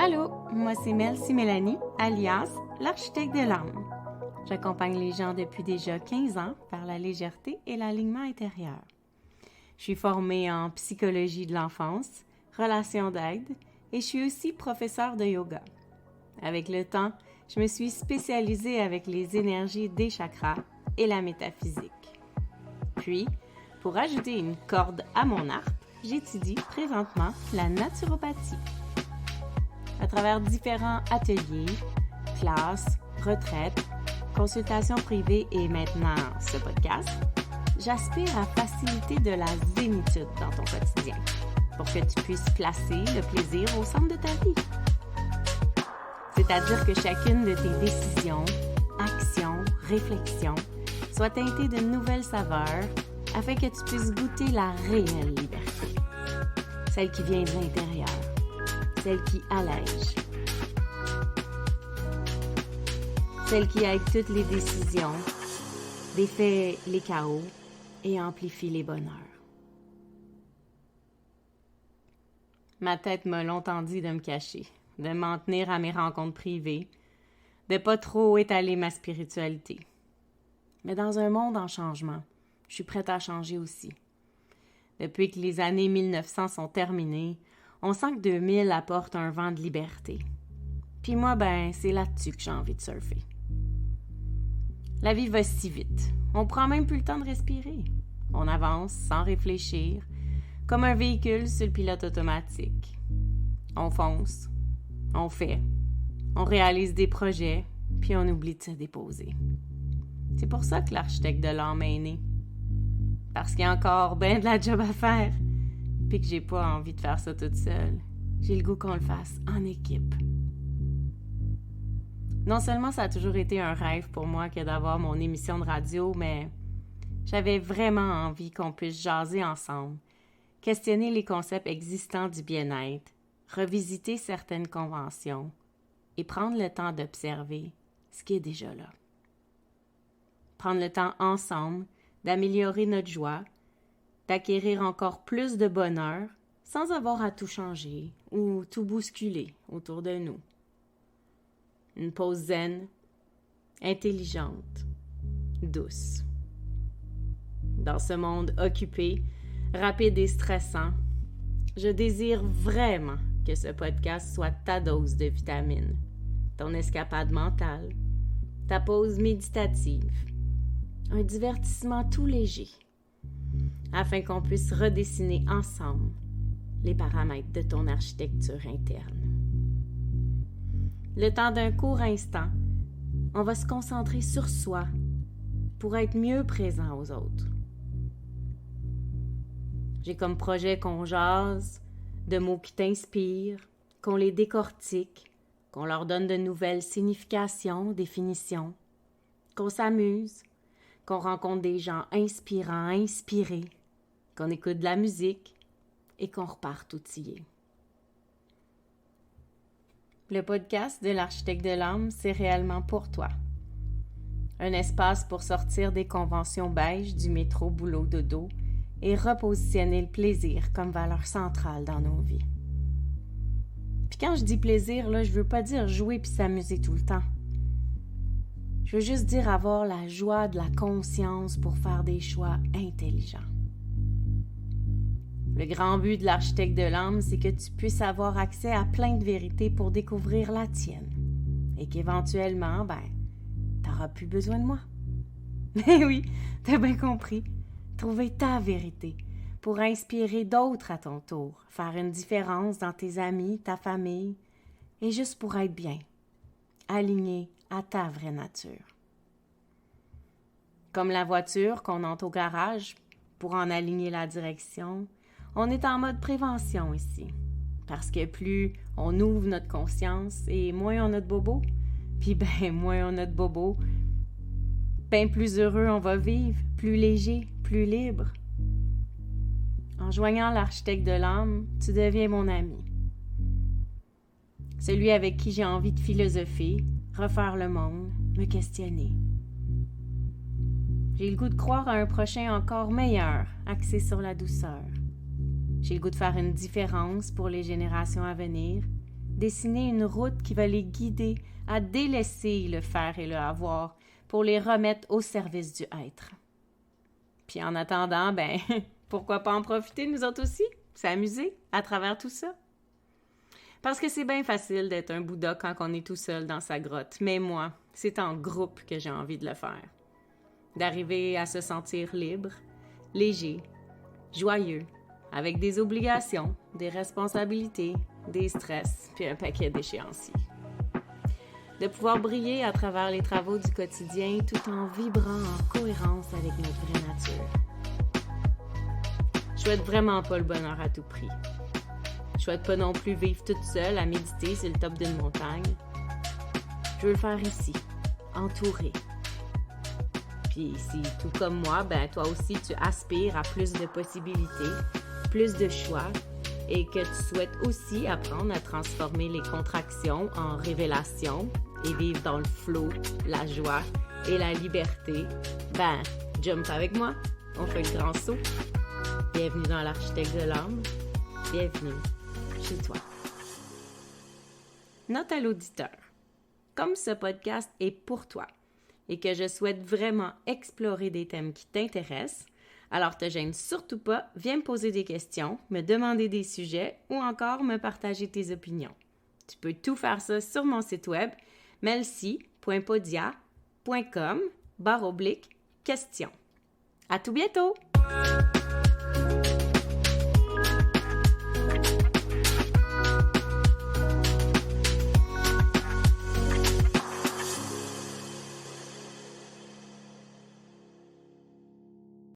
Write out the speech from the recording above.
Allô, moi c'est Melcy Mélanie, alias l'architecte de l'âme. J'accompagne les gens depuis déjà 15 ans vers la légèreté et l'alignement intérieur. Je suis formée en psychologie de l'enfance, relations d'aide et je suis aussi professeure de yoga. Avec le temps, je me suis spécialisée avec les énergies des chakras et la métaphysique. Puis, pour ajouter une corde à mon arc, j'étudie présentement la naturopathie. À travers différents ateliers, classes, retraites, consultations privées et maintenant ce podcast, j'aspire à faciliter de la zénitude dans ton quotidien pour que tu puisses placer le plaisir au centre de ta vie. C'est-à-dire que chacune de tes décisions, actions, réflexions soit teintée de nouvelles saveurs afin que tu puisses goûter la réelle liberté. Celle qui vient de l'intérieur, celle qui allège, celle qui aide toutes les décisions, défait les chaos et amplifie les bonheurs. Ma tête m'a longtemps dit de me cacher, de m'en tenir à mes rencontres privées, de pas trop étaler ma spiritualité. Mais dans un monde en changement, je suis prête à changer aussi. Depuis que les années 1900 sont terminées, on sent que 2000 apporte un vent de liberté. Puis moi, c'est là-dessus que j'ai envie de surfer. La vie va si vite, on prend même plus le temps de respirer. On avance sans réfléchir, comme un véhicule sur le pilote automatique. On fonce, on fait, on réalise des projets, puis on oublie de se déposer. C'est pour ça que l'architecte de l'âme est né. Parce qu'il y a encore bien de la job à faire, puis que j'ai pas envie de faire ça toute seule. J'ai le goût qu'on le fasse en équipe. Non seulement ça a toujours été un rêve pour moi que d'avoir mon émission de radio, mais j'avais vraiment envie qu'on puisse jaser ensemble, questionner les concepts existants du bien-être, revisiter certaines conventions et prendre le temps d'observer ce qui est déjà là. Prendre le temps ensemble d'améliorer notre joie, d'acquérir encore plus de bonheur sans avoir à tout changer ou tout bousculer autour de nous. Une pause zen, intelligente, douce. Dans ce monde occupé, rapide et stressant, je désire vraiment que ce podcast soit ta dose de vitamines, ton escapade mentale, ta pause méditative, un divertissement tout léger, afin qu'on puisse redessiner ensemble les paramètres de ton architecture interne. Le temps d'un court instant, on va se concentrer sur soi pour être mieux présent aux autres. J'ai comme projet qu'on jase de mots qui t'inspirent, qu'on les décortique, qu'on leur donne de nouvelles significations, définitions, qu'on s'amuse, qu'on rencontre des gens inspirants, inspirés, qu'on écoute de la musique et qu'on reparte outillé. Le podcast de l'architecte de l'âme, c'est réellement pour toi. Un espace pour sortir des conventions beige du métro boulot dodo et repositionner le plaisir comme valeur centrale dans nos vies. Puis quand je dis plaisir, là, je veux pas dire jouer puis s'amuser tout le temps. Je veux juste dire avoir la joie de la conscience pour faire des choix intelligents. Le grand but de l'architecte de l'âme, c'est que tu puisses avoir accès à plein de vérités pour découvrir la tienne. Et qu'éventuellement, t'auras plus besoin de moi. Mais oui, t'as bien compris. Trouver ta vérité pour inspirer d'autres à ton tour, faire une différence dans tes amis, ta famille, et juste pour être bien, aligné à ta vraie nature. Comme la voiture qu'on entre au garage pour en aligner la direction, on est en mode prévention ici. Parce que plus on ouvre notre conscience et moins on a de bobos, puis moins on a de bobos, plus heureux on va vivre, plus léger, plus libre. En joignant l'architecte de l'âme, tu deviens mon ami. Celui avec qui j'ai envie de philosopher, refaire le monde, me questionner. J'ai le goût de croire à un prochain encore meilleur, axé sur la douceur. J'ai le goût de faire une différence pour les générations à venir, dessiner une route qui va les guider à délaisser le faire et le avoir pour les remettre au service du être. Puis en attendant, pourquoi pas en profiter nous autres aussi, s'amuser à travers tout ça? Parce que c'est bien facile d'être un Bouddha quand on est tout seul dans sa grotte, mais moi, c'est en groupe que j'ai envie de le faire. D'arriver à se sentir libre, léger, joyeux, avec des obligations, des responsabilités, des stress, puis un paquet d'échéanciers. De pouvoir briller à travers les travaux du quotidien tout en vibrant en cohérence avec notre vraie nature. Je souhaite vraiment pas le bonheur à tout prix. Je souhaite pas non plus vivre toute seule à méditer sur le top d'une montagne. Je veux le faire ici, entourée. Puis si, tout comme moi, toi aussi tu aspires à plus de possibilités, plus de choix, et que tu souhaites aussi apprendre à transformer les contractions en révélations et vivre dans le flow, la joie et la liberté, jump avec moi, on fait le grand saut. Bienvenue dans l'architecte de l'âme, bienvenue chez toi. Note à l'auditeur. Comme ce podcast est pour toi et que je souhaite vraiment explorer des thèmes qui t'intéressent, alors te gêne surtout pas, viens me poser des questions, me demander des sujets ou encore me partager tes opinions. Tu peux tout faire ça sur mon site web melcy.podia.com/questions. À tout bientôt!